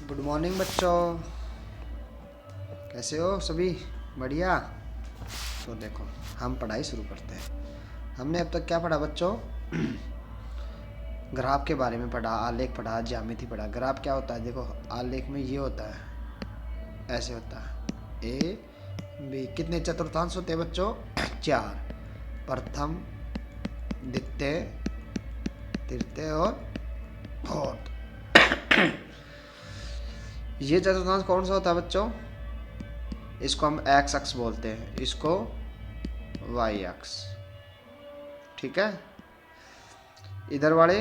Good morning बच्चों, कैसे हो सभी? बढ़िया। तो देखो, हम पढ़ाई शुरू करते हैं। हमने अब तक क्या पढ़ा बच्चों? ग्राफ के बारे में पढ़ा, आलेख पढ़ा, ज्यामिति पढ़ा। ग्राफ क्या होता है? देखो, आलेख में ये होता है, ऐसे होता है ए बी। कितने चतुर्थांश होते हैं बच्चों? 4। प्रथम, द्वितीय, तृतीय और फोर्थ। ये चतुर्थांश कौन सा होता है बच्चों? इसको हम एक्स अक्ष बोलते हैं, इसको वाई अक्ष। ठीक है। इधर वाले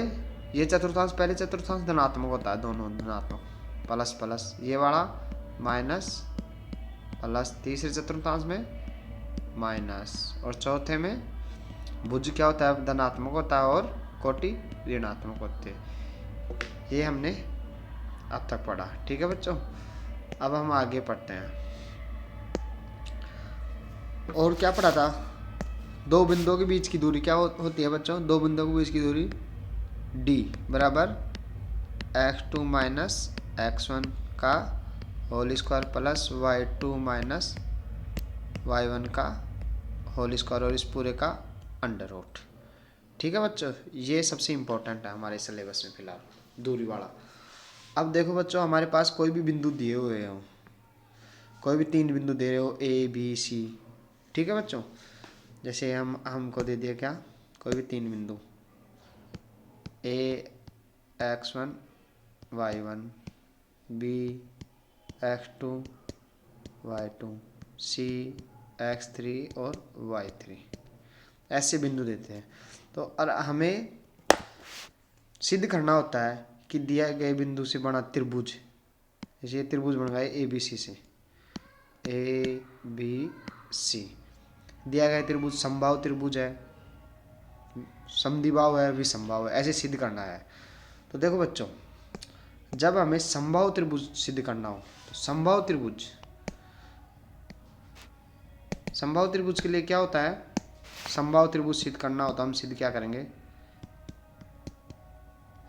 ये चतुर्थांश, पहले चतुर्थांश धनात्मक होता है, दोनों धनात्मक, प्लस प्लस। ये वाला माइनस प्लस। तीसरे चतुर्थांश में माइनस, और चौथे में भुज क्या होता है? धनात्मक होता है, और कोटि ऋणात्मक होते हैं। ये हमने अब तक पढ़ा। ठीक है बच्चों, अब हम आगे पढ़ते हैं। और क्या पढ़ा था? दो बिंदुओं के बीच की दूरी क्या होती है बच्चों? दो बिंदुओं के बीच की दूरी d बराबर x2 माइनस x1 का whole square plus y2 minus y1 का होल स्क्वायर, और इस पूरे का अंडर रूट। ठीक है बच्चों, ये सबसे इम्पोर्टेंट है हमारे सिलेबस में फिलहाल, दूरी वाला। अब देखो बच्चों, हमारे पास कोई भी बिंदु दिए हुए हो, कोई भी 3 बिंदु दे रहे हो, ए बी सी। ठीक है बच्चों, जैसे हमको दे दिया क्या, कोई भी 3 बिंदु, ए x1 y1, B x2 y2, सी x3 और y3, ऐसे बिंदु देते हैं। तो और हमें सिद्ध करना होता है कि दिया गए बिंदु से बना त्रिभुज, जैसे ये त्रिभुज बन गया ए बी सी से, ए बी सी। दिया गया त्रिभुज समबाहु त्रिभुज है, समद्विबाहु है, विसमबाहु है, ऐसे सिद्ध करना है। तो देखो बच्चों, जब हमें समबाहु त्रिभुज सिद्ध करना हो तो समबाहु त्रिभुज के लिए क्या होता है? समबाहु त्रिभुज सिद्ध करना होता है, हम सिद्ध क्या करेंगे?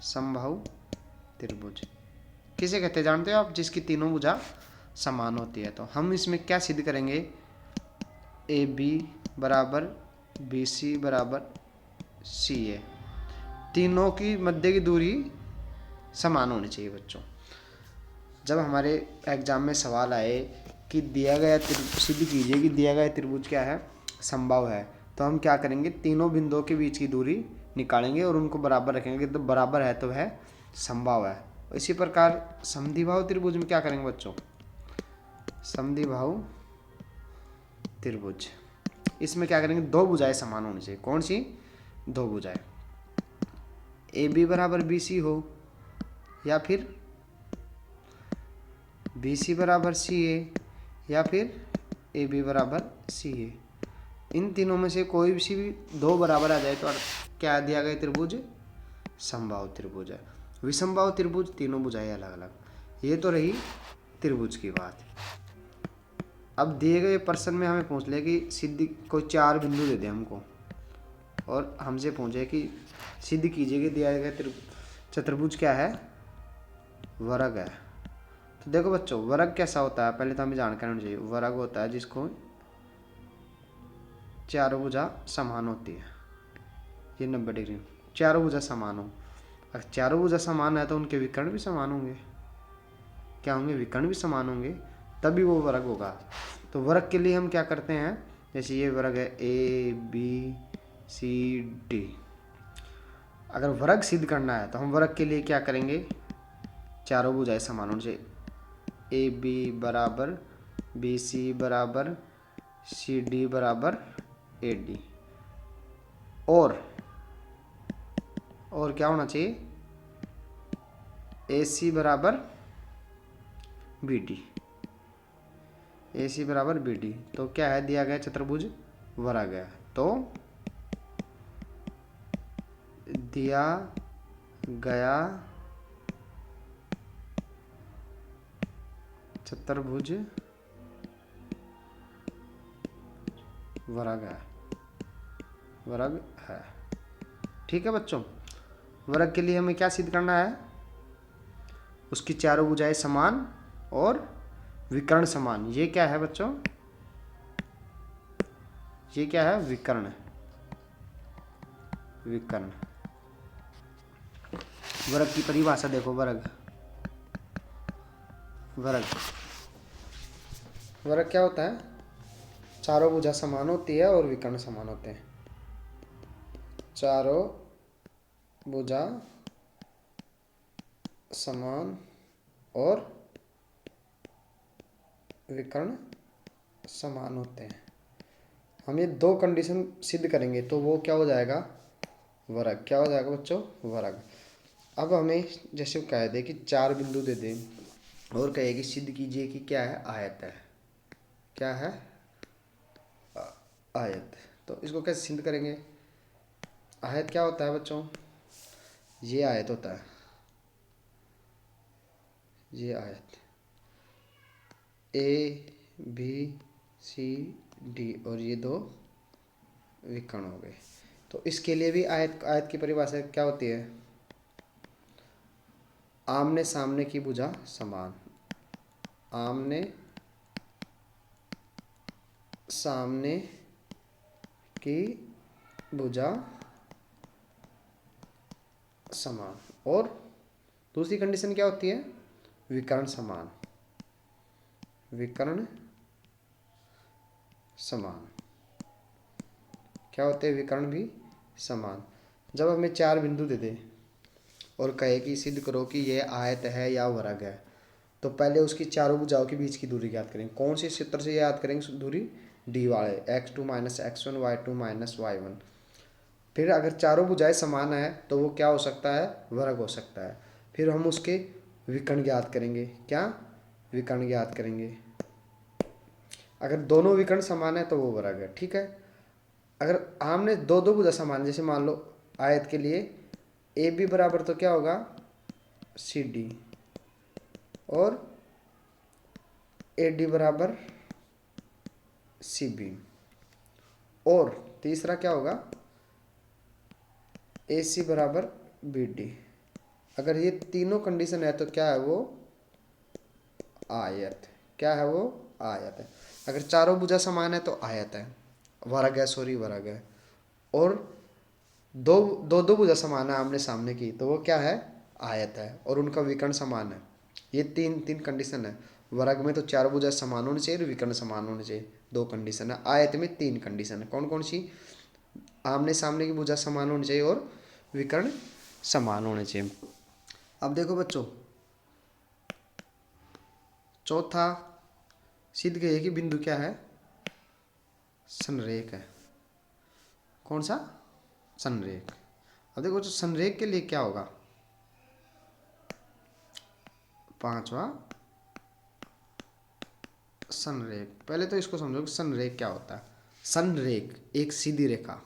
समबाहु त्रिभुज किसे कहते हैं जानते हो आप? जिसकी तीनों भुजा समान होती है। तो हम इसमें क्या सिद्ध करेंगे? ए बी बराबर बी सी बराबर सी ए, तीनों की मध्य की दूरी समान होनी चाहिए बच्चों। जब हमारे एग्जाम में सवाल आए कि दिया गया सिद्ध कीजिए कि दिया गया त्रिभुज क्या है? समबाहु है, तो हम क्या करेंगे? तीनों बिंदुओं के बीच की दूरी निकालेंगे और उनको बराबर रखेंगे, तो बराबर है तो है समबाहु है। इसी प्रकार समद्विबाहु त्रिभुज में क्या करेंगे बच्चों? समद्विबाहु त्रिभुज, इसमें क्या करेंगे? दो भुजाएं समान होनी चाहिए। कौन सी दो भुजाएं? ए बी बराबर बी सी हो, या फिर बी सी बराबर सी ए, या फिर ए बी बराबर सी ए। इन तीनों में से कोई सी भी दो बराबर आ जाए तो क्या दिया गया त्रिभुज? समबाहु त्रिभुज है। विसमबाहु त्रिभुज, तीनों भुजाएं अलग अलग। ये तो रही त्रिभुज की बात। अब दिए गए प्रश्न में हमें पूछ ले कि सिद्ध, कोई 4 बिंदु दे दे हमको और हमसे पूछे कि सिद्ध कीजिए कि दिया गया चतुर्भुज क्या है? वर्ग है। तो देखो बच्चों, वर्ग कैसा होता है पहले तो हमें जानकारी होनी चाहिए। वर्ग होता है जिसको चारों भुजा समान होती है, ये 90 डिग्री, चारों भुजा समान हो। अगर चारों भुजा समान है तो उनके विकर्ण भी समान होंगे। क्या होंगे? विकर्ण भी समान होंगे, तभी वो वर्ग होगा। तो वर्ग के लिए हम क्या करते हैं? जैसे ये वर्ग है ए बी सी डी। अगर वर्ग सिद्ध करना है तो हम वर्ग के लिए क्या करेंगे? चारों भुजाएं समान होनी चाहिए। ए बी बराबर बी सी बराबर सी डी बराबर ए डी। और क्या होना चाहिए? ए सी बराबर बी डी, ए सी बराबर बी डी। तो क्या है? दिया गया चतुर्भुज वर्ग है। तो दिया गया चतुर्भुज वर्ग है। ठीक है बच्चों, वर्ग के लिए हमें क्या सिद्ध करना है? उसकी चारों भुजाएं समान और विकर्ण समान। ये क्या है बच्चों? ये क्या है? विकर्ण। विकर्ण। वर्ग की परिभाषा देखो। वर्ग, वर्ग, वर्ग क्या होता है? चारों भुजा समान होती है और विकर्ण समान होते हैं। चारों भुजा समान और विकर्ण समान होते हैं। हम ये दो कंडीशन सिद्ध करेंगे तो वो क्या हो जाएगा? वर्ग। क्या हो जाएगा बच्चों? वर्ग। अब हमें जैसे कह दे कि चार बिंदु दे दे और कहे कि सिद्ध कीजिए कि क्या है? आयत है। क्या है? आयत। तो इसको कैसे सिद्ध करेंगे? आयत क्या होता है बच्चों? ये आयत होता है। ये आयत ए बी सी डी और ये दो विकर्ण हो गए। तो इसके लिए भी आयत, आयत की परिभाषा क्या होती है? आमने सामने की भुजा समान। आमने सामने की भुजा समान। और दूसरी कंडीशन क्या होती है? विकर्ण समान। विकर्ण समान। क्या होते हैं? विकर्ण भी समान। जब हमें चार बिंदु दे दे और कहे कि सिद्ध करो कि ये आयत है या वर्ग है, तो पहले उसकी चारों भुजाओं के बीच की दूरी ज्ञात करेंगे। कौन सी सूत्र से याद करेंगे दूरी? डी वाले, x2 minus x1 y2 minus y1। फिर अगर चारों भुजाएं समान है तो वो क्या हो सकता है? वर्ग हो सकता है। फिर हम उसके विकर्ण ज्ञात करेंगे। क्या? विकर्ण ज्ञात करेंगे। अगर दोनों विकर्ण समान है तो वो वर्ग है। ठीक है। अगर आमने दो दो भुजा समान, जैसे मान लो आयत के लिए ए बी बराबर तो क्या होगा? सी डी, और ए डी बराबर सी बी, और तीसरा क्या होगा? ए सी बराबर बी डी। अगर ये तीनों कंडीशन है तो क्या है वो? आयत। क्या है वो? आयत है। अगर चारों भुजा समान है तो आयत है, वर्ग है, सॉरी वर्ग है। और दो दो दो भुजा समान है आमने सामने की तो वो क्या है? आयत है। और उनका विकर्ण समान है। ये तीन तीन कंडीशन है। वर्ग में तो चारों भुजा समान होनी चाहिए और विकर्ण समान होने चाहिए, दो कंडीशन है। आयत में तीन कंडीशन है। कौन कौन सी? आमने सामने की भुजा समान होनी चाहिए और विकर्ण समान होने चाहिए। अब देखो बच्चों, चौथा सिद्ध किया कि बिंदु क्या है? संरेख है। कौन सा? संरेख। अब देखो जो संरेख के लिए क्या होगा? पांचवा संरेख। पहले तो इसको समझो कि संरेख क्या होता है। संरेख एक सीधी रेखा,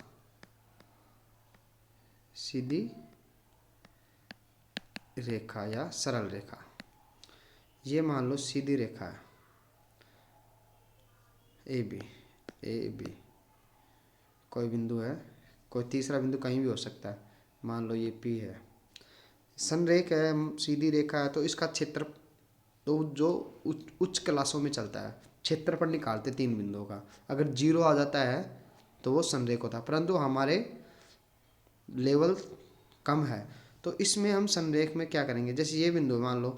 सीधी रेखा या सरल रेखा। ये मान लो सीधी रेखा है ए बी। ए बी कोई बिंदु है, कोई तीसरा बिंदु कहीं भी हो सकता है। मान लो ये पी है। संरेख है, सीधी रेखा है, तो इसका क्षेत्र तो जो उच्च क्लासों में चलता है, क्षेत्रफल निकालते तीन बिंदुओं का। अगर जीरो आ जाता है तो वो संरेख होता है, परंतु हमारे लेवल कम है तो इसमें हम संरेख में क्या करेंगे? जैसे ये बिंदु मान लो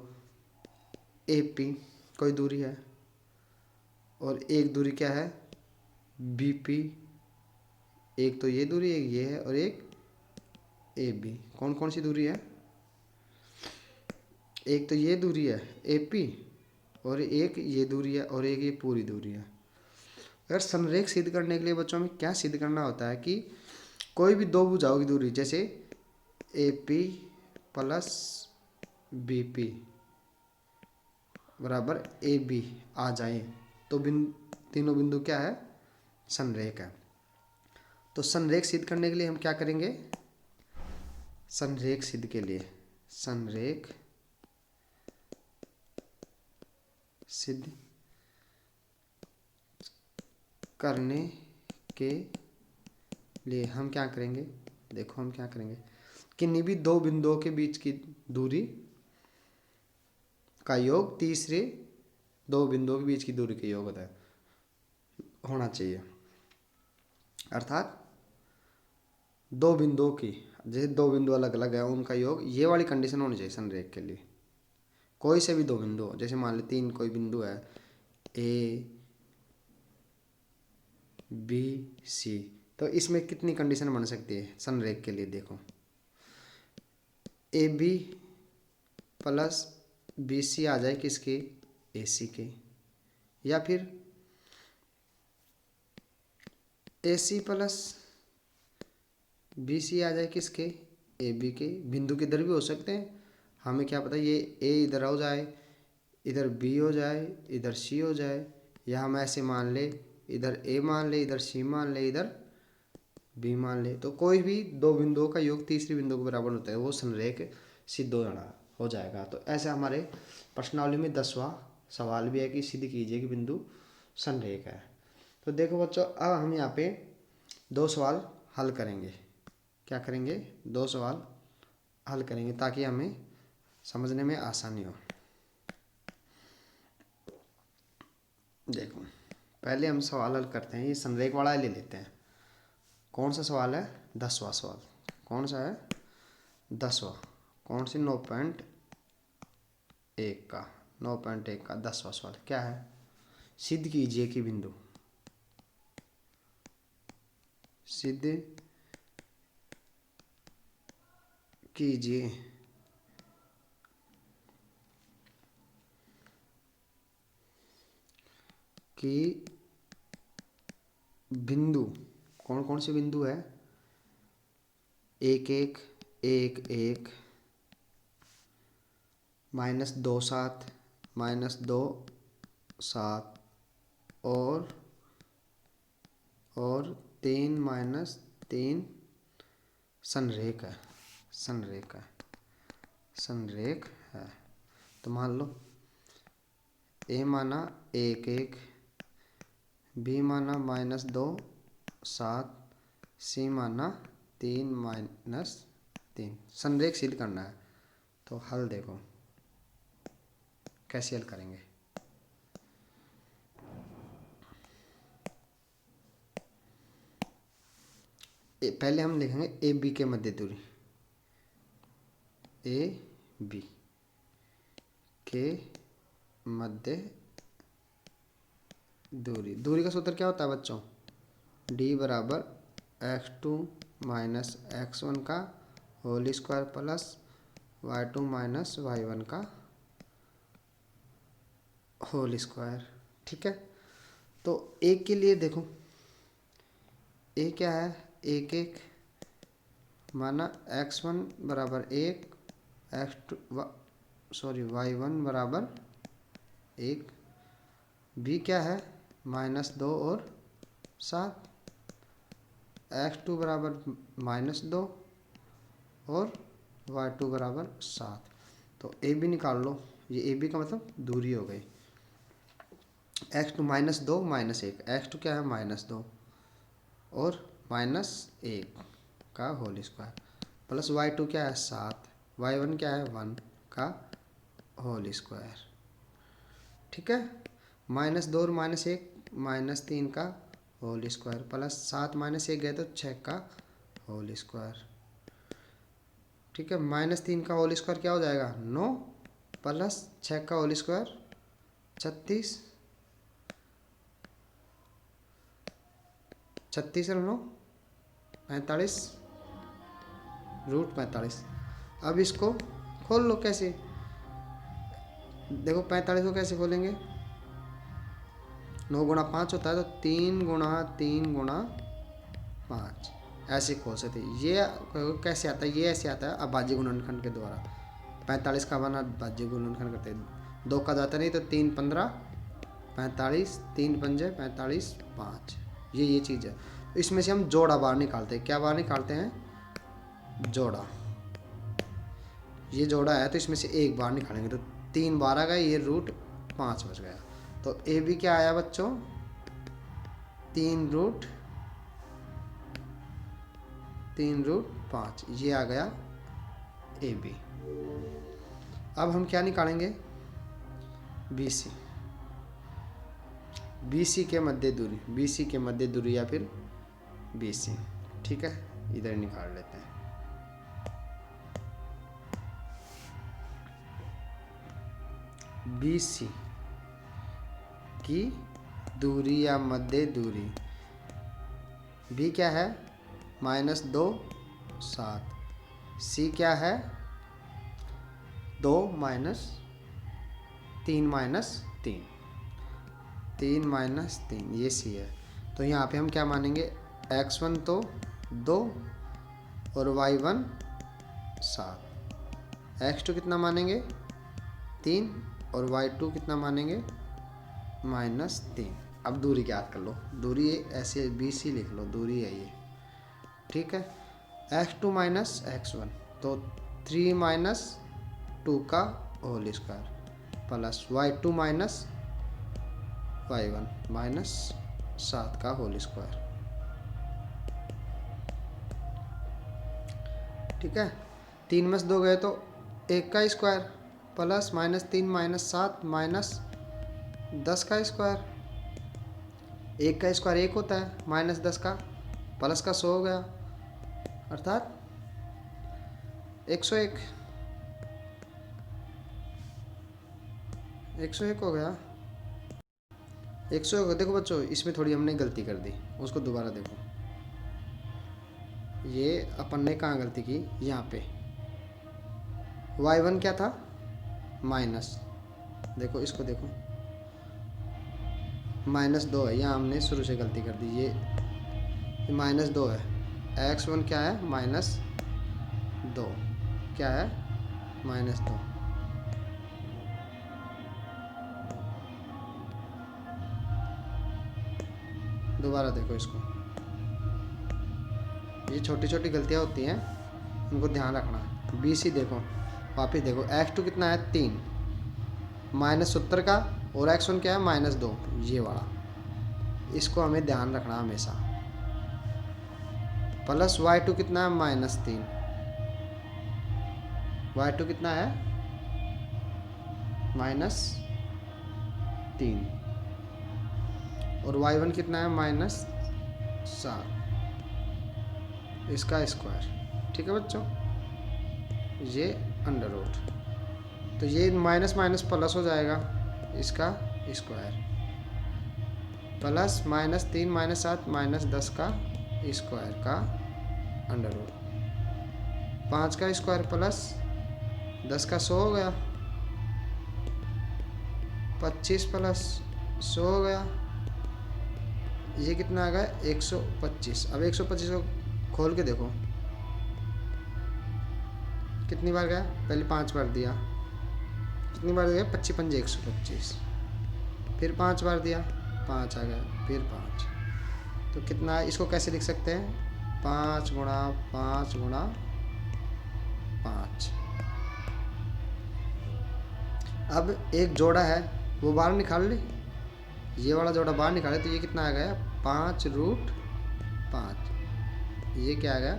ए पी कोई दूरी है, और एक दूरी क्या है? B P. एक तो ये दूरी, एक ये है, और एक ए बी। कौन कौन सी दूरी है? एक तो ये दूरी है ए पी, और एक ये दूरी है, और एक ये पूरी दूरी है। अगर संरेख सिद्ध करने के लिए बच्चों में क्या सिद्ध करना होता है कि कोई भी दो भुजाओं की दूरी, जैसे A P plus B P बराबर ए बी आ जाए तो तीनों बिंदु क्या है? संरेख है। तो संरेख सिद्ध करने के लिए हम क्या करेंगे? संरेख सिद्ध के लिए, संरेख सिद्ध करने के लिए हम क्या करेंगे? देखो हम क्या करेंगे, किन्हीं भी दो बिंदुओं के बीच की दूरी का योग तीसरे दो बिंदुओं के बीच की दूरी का योग होता है, होना चाहिए। अर्थात दो बिंदुओं की, जैसे दो बिंदु अलग अलग है उनका योग, ये वाली कंडीशन होनी चाहिए संरेख के लिए। कोई से भी दो बिंदु हो, जैसे मान लो तीन कोई बिंदु है ए बी सी, तो इसमें कितनी कंडीशन बन सकती है संरेख के लिए? देखो, A B plus B C आ जाए किसके? ए सी के, या फिर ए सी प्लस बी सी आ जाए किसके? ए बी के। बिंदु के इधर भी हो सकते हैं, हमें क्या पता, ये ए इधर हो जाए, इधर बी हो जाए, इधर सी हो जाए, या हम ऐसे मान ले, इधर ए मान ले, इधर सी मान ले, इधर बी मान ले। तो कोई भी दो बिंदुओं का योग तीसरी बिंदु के बराबर होता है, वो संरेख सिद्ध हो जाएगा। तो ऐसे हमारे प्रश्नावली में 10वां सवाल भी है कि सिद्ध कीजिए कि बिंदु संरेख है। तो देखो बच्चों, अब हम यहाँ पे दो सवाल हल करेंगे। क्या करेंगे? दो सवाल हल करेंगे ताकि हमें समझने में आसानी हो। देखो, पहले हम सवाल हल करते हैं, ये संरेख वाला ले लेते हैं। कौन सा सवाल है? 10वां सवाल। कौन सा है? 10वां। कौन सी? 9.1 का 9.1 का 10वां सवाल क्या है? सिद्ध कीजिए कि बिंदु, सिद्ध कीजिए कि बिंदु, कौन कौन से बिंदु है? 1 1 1 1 -2 7 -2 7 और 3 -3 संरेख है। संरेख है, संरेख है। तो मान लो ए माना 1 1, बी माना -2 7, सी माना 3 -3। संरेख सिद्ध करना है। तो हल देखो कैसे हल करेंगे। पहले हम लिखेंगे ए बी के मध्य दूरी, ए बी के मध्य दूरी। दूरी का सूत्र क्या होता है बच्चों? डी बराबर x2 माइनस x1 का whole square plus y2 minus y1 का होल स्क्वायर। ठीक है। तो एक के लिए देखो, ए क्या है? 1 1 माना x1 बराबर 1, x2 सॉरी y1 बराबर 1, बी क्या है? -2 और 7, x2 बराबर -2 और y2 बराबर 7। तो ए बी निकाल लो। ये ए बी का मतलब दूरी हो गई। x2 -2 -1, x2 क्या है? -2 और -1 का होल स्क्वायर प्लस y2 क्या है? 7, y1 क्या है? 1 का होल स्क्वायर। ठीक है। -2 और -1 -3 का होल स्क्वायर प्लस 7 -1 गए तो 6 का होल स्क्वायर। ठीक है। -3 का होल स्क्वायर क्या हो जाएगा? 9 प्लस 6 का होल स्क्वायर 36, 36 और 9 45, √45। अब इसको खोल लो। कैसे? देखो 45 को कैसे खोलेंगे? 9 गुणा 5 होता है, तो 3 गुणा 3 गुणा 5 ऐसे खोल सकते। ये कैसे आता है? ये ऐसे आता है अभाज्य गुणनखंड के द्वारा। 45 का बना अभाज्य गुणनखंड करते हैं, 2 का जाता नहीं तो 3 15 45, 3 पंजे 45 5। ये चीज़ है। इसमें से हम जोड़ा बाहर निकालते हैं। क्या बाहर निकालते हैं? जोड़ा। ये जोड़ा है तो इसमें से एक बार निकालेंगे, तो 3 बार आ गए, ये √5 बच गया। तो ए बी क्या आया बच्चों? 3√5, ये आ गया ए बी। अब हम क्या निकालेंगे? BC, BC के मध्य दूरी, BC के मध्य दूरी या फिर BC। ठीक है, इधर निकाल लेते हैं। BC की दूरी या मध्य दूरी, B क्या है -2 7, C क्या है 2 -3 -3, 3 -3, ये C है। तो यहाँ पे हम क्या मानेंगे, x1 तो 2 और y1 7, x2 कितना मानेंगे 3 और y2 कितना मानेंगे -3। अब दूरी याद कर लो, दूरी ऐसे BC लिख लो, दूरी है ये। ठीक है, x2 - x1 तो 3 - 2 का whole square plus y2 - y1 -7 का होल स्क्वायर। ठीक है, 3 में से 2 गए तो 1 का स्क्वायर प्लस -3 - 7 -10 का स्क्वायर। 1 का स्क्वायर 1 होता है, -10 का प्लस का 100 हो गया, अर्थात 101, 101 हो गया। 101। देखो बच्चों, इसमें थोड़ी हमने गलती कर दी, उसको दोबारा देखो। ये अपन ने कहाँ गलती की, यहाँ पे y1 क्या था माइनस, देखो इसको देखो -2 है, यहाँ हमने शुरू से गलती कर दी। ये -2 है, x1 क्या है -2, क्या है -2। दोबारा देखो इसको, ये छोटी छोटी गलतियाँ होती हैं, इनको ध्यान रखना है। BC देखो, वापस देखो, x2 कितना है 3 -70 का, और x1 क्या है -2, ये वाला, इसको हमें ध्यान रखना हमेशा। प्लस y2 कितना है -3, y2 कितना है -3, और y1 कितना है -7, इसका स्क्वायर। ठीक है बच्चों, ये अंडर रूट, तो ये माइनस माइनस प्लस हो जाएगा, इसका स्क्वायर प्लस -3 -7 -10 का स्क्वायर का अंडर रूट, 5 का स्क्वायर प्लस 10 का 100 हो गया, 25 प्लस 100 हो गया, ये कितना आ गया 125। अब 125 को खोल के देखो कितनी बार गया, पहले 5 बार दिया, कितनी बार दिया 25 पंजे 125, फिर 5 बार दिया 5 आ गया, फिर 5, तो कितना है, इसको कैसे लिख सकते हैं 5 गुणा 5 गुणा 5। अब एक जोड़ा है वो बाहर निकाल ले, ये वाला जोड़ा बाहर निकाले तो ये कितना आ गया 5√5, ये क्या आ गया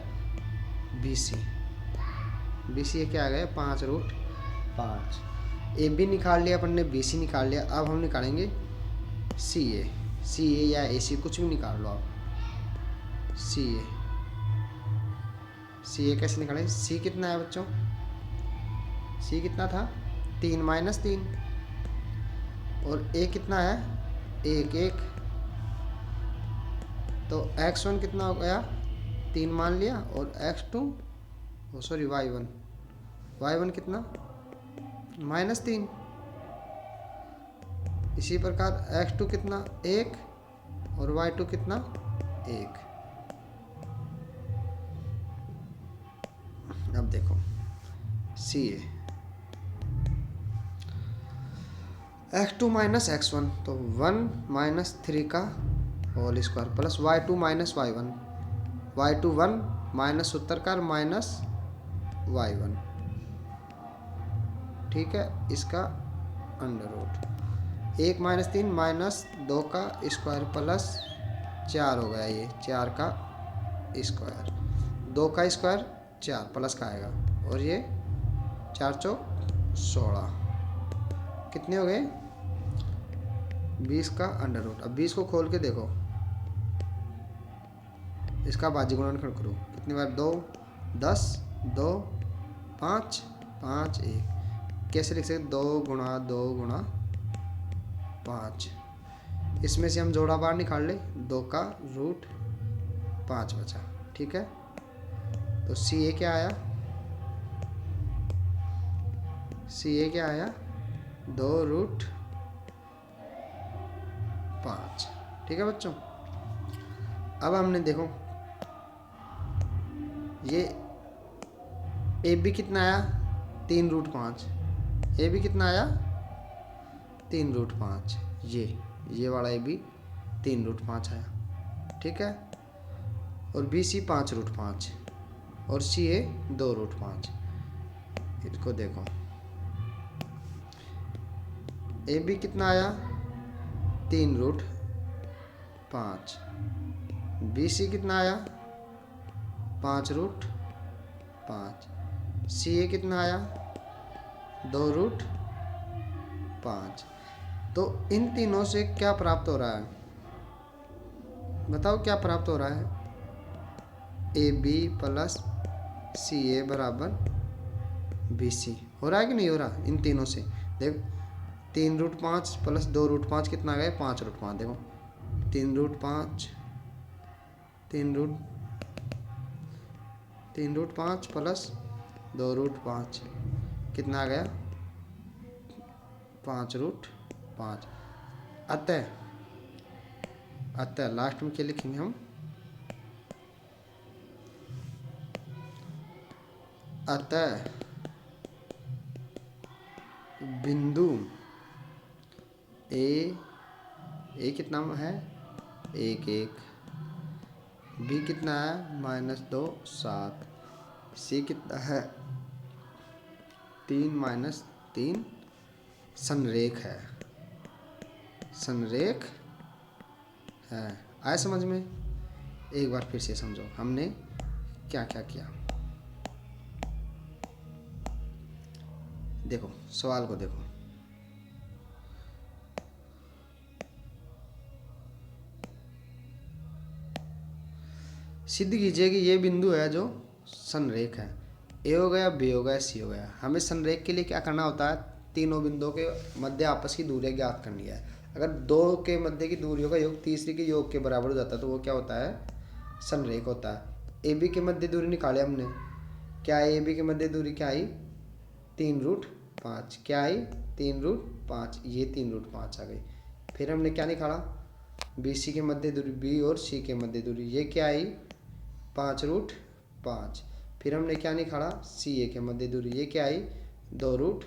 BC, BC ये क्या आ गया 5√5। AB निकाल लिया अपन ने, BC निकाल लिया, अब हम निकालेंगे CA या AC, कुछ भी निकाल लो आप। CA कैसे निकालें, C कितना है बच्चों, C कितना था 3 -3, और A कितना है 1, तो x1 कितना हो गया 3 मान लिया, और x2 सॉरी y1 कितना -3। इसी प्रकार x2 कितना 1 और y2 कितना 1। अब देखो CA x2 - x1 तो 1 - 3 का whole square plus y2 - y1, y2 1 -70 का -y1, ठीक है, इसका अंडर रूट, 1 - 3 -2 का स्क्वायर प्लस 4 हो गया, ये 4 का स्क्वायर, 2 का स्क्वायर 4 प्लस का आएगा, और ये 4 चौक 16, कितने हो गए 20 का अंडर रूट। अब 20 को खोल के देखो, इसका भाज्य गुणनखंड करो, कितनी बार, 2 10 2 5 5 1। कैसे लिख सकते, 2 गुणा 2 गुणा 5। इसमें से हम जोड़ा बाहर निकाल ले, 2 का रूट 5 बचा। ठीक है, तो सी ए क्या आया, सी ए क्या आया, 2 रूट 5। ठीक है बच्चों, अब हमने देखो ये ए बी कितना आया, 3 रूट 5। ए बी कितना आया, 3 रूट 5। ये वाला ए बी 3 रूट 5 आया। ठीक है, और बी सी 5 रूट 5 और सी ए 2 रूट 5। इसको देखो, ए बी कितना आया, 3 रूट 5। बी सी कितना आया, 5 रूट 5। सी ए कितना आया, 2 रूट 5। तो इन तीनों से क्या प्राप्त हो रहा है, बताओ क्या प्राप्त हो रहा है, ए बी प्लस सी ए बराबर बी सी। हो रहा है कि नहीं हो रहा, इन तीनों से देखो, 3 रूट 5 प्लस 2 रूट 5 कितना आ गया, 5 रूट 5। देखो 3 रूट 5 3 रूट 5 प्लस 2 रूट 5 कितना आ गया, 5 रूट 5। अतः लास्ट में क्या लिखेंगे हम, अतः बिंदु ए कितना है, 1 1। बी कितना है, -2 7। सी कितना है, 3 -3 संरेख है, संरेख है। आया समझ में, एक बार फिर से समझो हमने क्या क्या किया। देखो सवाल को देखो, सिद्ध कीजिए कि ये बिंदु है जो संरेख है। ए हो गया, बी हो गया, सी हो गया। हमें संरेख के लिए क्या करना होता है, तीनों बिंदुओं के मध्य आपस की दूरी ज्ञात करनी है। अगर दो के मध्य की दूरियों का योग तीसरी के योग के बराबर हो जाता है तो वो क्या होता है, संरेख होता है। ए बी के मध्य दूरी निकाले हमने, क्या ए बी के मध्य दूरी क्या आई, 3 रूट 5। क्या आई, 3 रूट 5। ये 3 रूट 5 आ गई। फिर हमने क्या निकाला, बी सी के मध्य दूरी, बी और सी के मध्य दूरी, ये क्या आई, 5 रूट 5। फिर हमने क्या निकाला, सी ए के मध्य दूरी, ये क्या आई, 2 रूट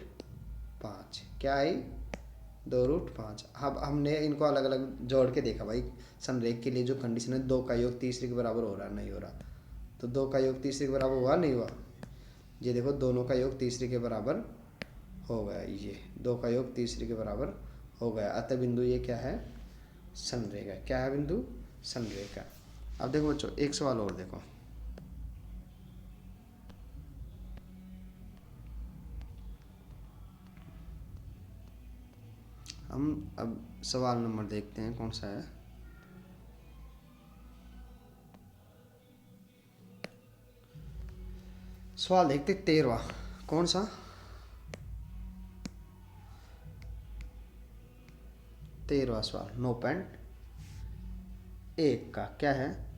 5। क्या आई, 2 रूट 5। अब हमने इनको अलग अलग जोड़ के देखा भाई, संरेख के लिए जो कंडीशन है, 2 का योग तीसरे के बराबर हो रहा है, नहीं हो रहा। तो 2 का योग तीसरे के बराबर हुआ, नहीं हुआ। ये देखो दोनों का योग तीसरे के बराबर हो गया, ये 2 का योग तीसरे के बराबर हो गया। अतः बिंदु ये क्या है, संरेख है। क्या है, बिंदु संरेख है। अब देखो बच्चों एक सवाल और देखो, हम अब सवाल नंबर देखते हैं कौन सा है। सवाल देखते 13वां, कौन सा, 13वां सवाल 9.1 का क्या है,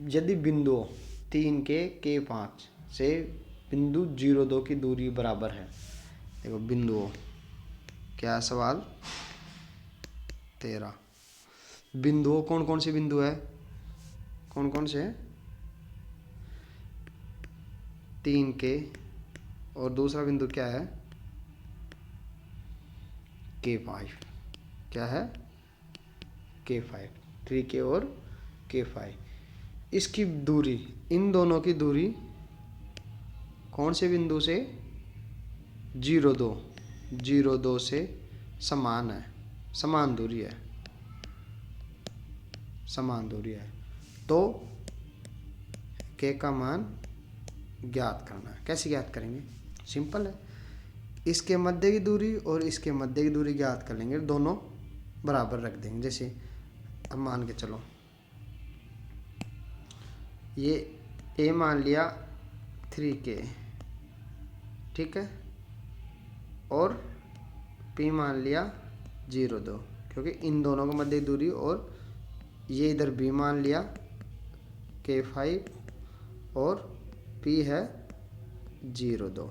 यदि बिंदुओं 3 के 5 से बिंदु 0 2 की दूरी बराबर है। देखो बिंदुओं, क्या सवाल 13, बिंदुओं कौन कौन से बिंदु है, कौन कौन से, 3 के, और दूसरा बिंदु क्या है, K5। क्या है, K5, 3K और K5। इसकी दूरी, इन दोनों की दूरी कौन से बिंदु से, 0 2 से समान है, समान दूरी है, समान दूरी है। तो K का मान ज्ञात करना है। कैसे ज्ञात करेंगे, सिंपल है, इसके मध्य की दूरी और इसके मध्य की दूरी ज्ञात कर लेंगे, दोनों बराबर रख देंगे। जैसे अब मान के चलो ये a मान लिया 3k, ठीक है, और p मान लिया 0.2, क्योंकि इन दोनों के मध्य दूरी, और ये इधर b मान लिया k5 और p है 0.2।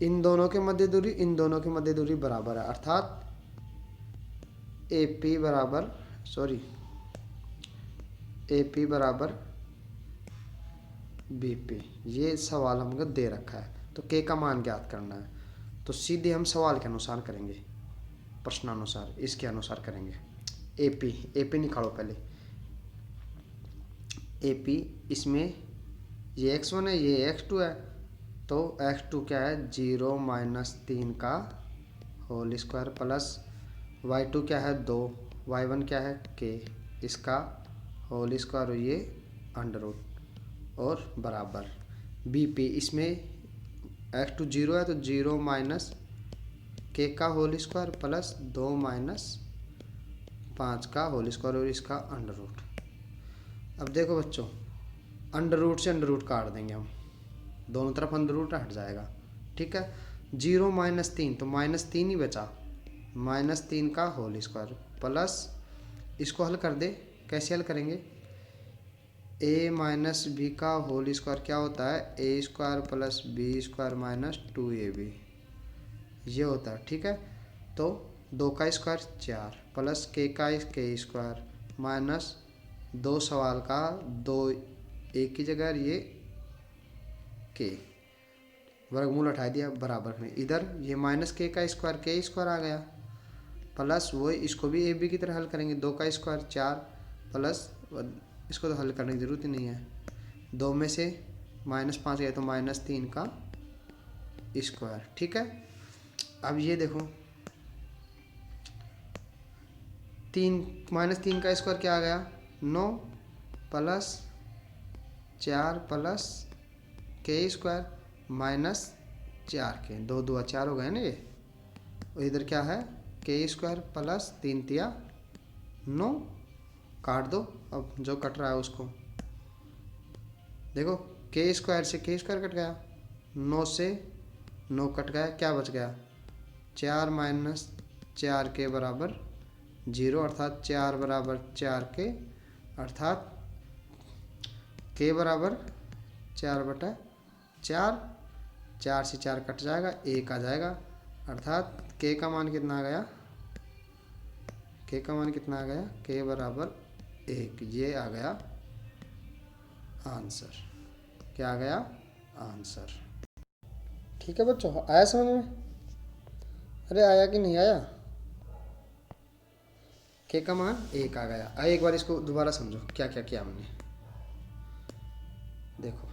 इन दोनों के मध्य दूरी, इन दोनों के मध्य दूरी बराबर है, अर्थात AP बराबर AP बराबर BP। ये सवाल हमको दे रखा है, तो K का मान ज्ञात करना है। तो सीधे हम सवाल के अनुसार करेंगे, प्रश्नानुसार, इसके अनुसार करेंगे। AP निकालो पहले। AP इसमें ये x1 है, ये x2 है, तो x2 क्या है 0 माइनस 3 का होल स्क्वायर प्लस y2 क्या है 2, y1 क्या है k, इसका होल स्क्वायर, ये अंडर रूट, और बराबर BP। इसमें x2 0 है, तो 0 माइनस k का होल स्क्वायर प्लस 2 माइनस 5 का होल स्क्वायर, और इसका अंडर रूट। अब देखो बच्चों, अंडर रूट से अंडर रूट काट देंगे हम, दोनों तरफ अंडर रूट हट जाएगा, ठीक है। 0 माइनस 3, तो माइनस 3 ही बचा, -3 का होल स्क्वायर प्लस, इसको हल कर दे। कैसे हल करेंगे, a माइनस बी का होल स्क्वायर क्या होता है a square plus B square minus 2ab, ये होता है, ठीक है। तो 2 का स्क्वायर 4 प्लस k का k स्क्वायर माइनस 2 सवाल का 2 एक की जगह, ये k वर्गमूल हटा दिया, बराबर में इधर ये माइनस k का स्क्वायर k स्क्वायर आ गया, प्लस वो इसको भी ab की तरह हल करेंगे। 2 का स्क्वायर 4 प्लस, इसको तो हल करने की ज़रूरत ही नहीं है, 2 में से -5 गया, तो -3 का स्क्वायर, ठीक है। अब ये देखो, 3 का स्क्वायर क्या आ गया 9 plus 4 plus k square minus 4k, 2 2 4 हो गए ना ये, और इधर क्या है k स्क्वायर प्लस 3 तिया 9, काट दो। अब जो कट रहा है उसको देखो, k स्क्वायर से k स्क्वायर कट गया, 9 से 9 कट गया, क्या बच गया 4 माइनस 4k बराबर 0, अर्थात 4 बराबर 4k, अर्थात k बराबर 4/4, 4 से 4 कट जाएगा, 1 आ जाएगा, अर्थात k का मान कितना आ गया, k का मान कितना आ गया, k बराबर 1। ये आ गया आंसर, क्या आ गया आंसर, ठीक है बच्चों, आया समझ में? अरे आया कि नहीं आया? k का मान 1 आ गया। एक बार इसको दोबारा समझो, क्या क्या किया हमने। देखो,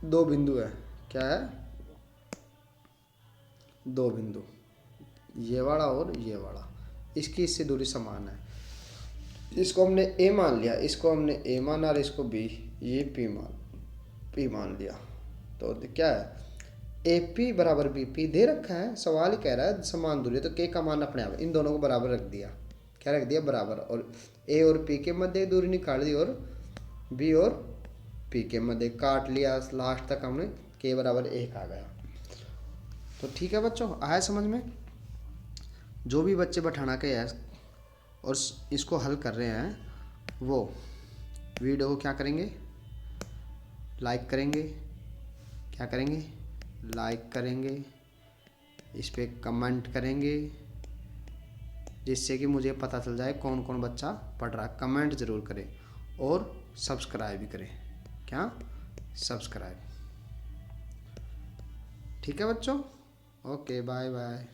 दो बिंदु है, क्या है, 2 बिंदु, ये वाला और ये वाला, इसकी इससे दूरी समान है। इसको हमने a मान लिया, इसको हमने a माना, और इसको b, ये p मान लिया। तो क्या है AP बराबर BP दे रखा है, सवाल ही कह रहा है समान दूरी, तो k का मान अपने आप इन दोनों को बराबर रख दिया, क्या रख दिया बराबर, और a और p के मध्य दूरी निकाल दी, और b और p के मध्य काट लिया, लास्ट तक हमने k बराबर 1 आ गया। तो ठीक है बच्चों, आया समझ में? जो भी बच्चे बैठाना के है और इसको हल कर रहे हैं, वो वीडियो को क्या करेंगे, लाइक करेंगे, क्या करेंगे, लाइक करेंगे, इस पर कमेंट करेंगे, जिससे कि मुझे पता चल जाए कौन कौन बच्चा पढ़ रहा है। कमेंट ज़रूर करें और सब्सक्राइब भी करें, क्या, सब्सक्राइब, ठीक है बच्चों, ओके, बाय बाय।